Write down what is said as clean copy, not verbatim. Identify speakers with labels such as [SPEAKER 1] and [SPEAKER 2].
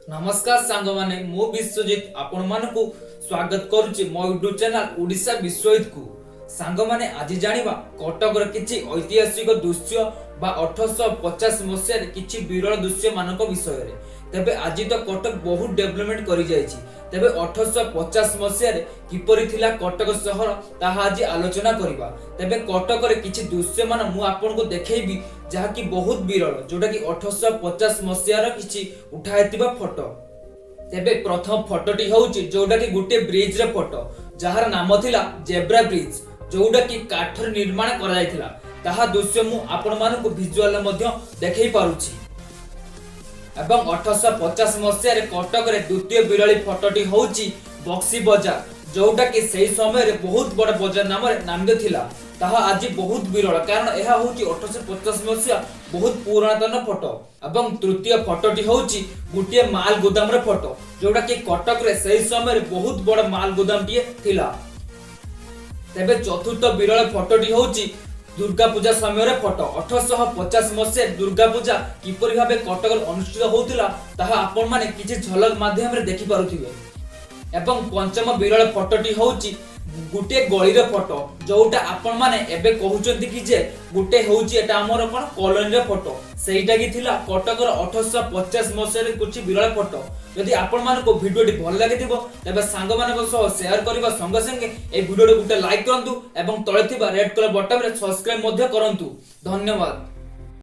[SPEAKER 1] नमस्कार सांग माने मु विश्वजित आपण मानकु स्वागत करूची मो यूट्यूब चैनल ओडिशा विश्वजित को सांग माने आज जानिबा कटक र किछि ऐतिहासिक दृश्य बा 1850 मसिया रे किछि विरल दृश्य मानक विषय रे। तबे आज तो कटक बहुत डेवलपमेंट करि जायछि। तबे 1850 मसिया रे किपरि थिला कटक शहर ताहा आज आलोचना करिबा। तबे कटक रे किछि दृश्य मान मु आपन को देखैबी जहा कि बहुत विरल जोटा कि 1850 मसिया रे किछि उठाइतिबा फोटो। तेबे प्रथम फोटोटी होउची जोटा कि गुटे ब्रिज रे फोटो जहार नाम थिला जेब्रा ब्रिज जोटा कि काठर निर्माण करा जायतिला। ताहा दृश्य मु आपण मानकु विजुअल मध्ये देखै पारुची। एवं 1850 मसिया रे कटक रे द्वितीय विरली फोटोटी होउची बक्सी बाजार जोटा कि सेही समय रे बहुत बड़ बाजार नाम रे नामित थिला। ताहा आज बहुत विरल कारण एहा होउची 1850 मसिया बहुत पुरातन फोटो। एवं तृतीय फोटोटी होउची गुटिए माल गोदाम रे फोटो जोटा कि कटक रे सेही समय रे बहुत बड़ माल गोदाम टिए थिला। तेबे चतुर्थ विरल फोटोटी होउची दुर्गा पूजा समय रे फोटो। 1850 मसिया दुर्गा पूजा किपरि भाबे कटक अनुष्ठित होउतिला ताहा आपण माने किछि झलक माध्यम रे देखि पारुथिबे। एवं पंचम विरल फोटोटी होउची गुटे गळी रे फोटो जोटा आपण माने एबे कहउचंती कि जे गुटे होउची एटा हमर कोन कॉलोनी रे फोटो सेइटा कि थिला कटक रो 1850 मसिया रे कुछि विरल फोटो। यदि आपण मान को वीडियोटी भल लागिथिबो तबे सांग मानक सह शेयर करबा संग संगे ए वीडियोटी गुटे लाइक करंतु एवं तळे थिबा रेड कलर बटन रे सब्सक्राइब मध्ये करंतु। धन्यवाद।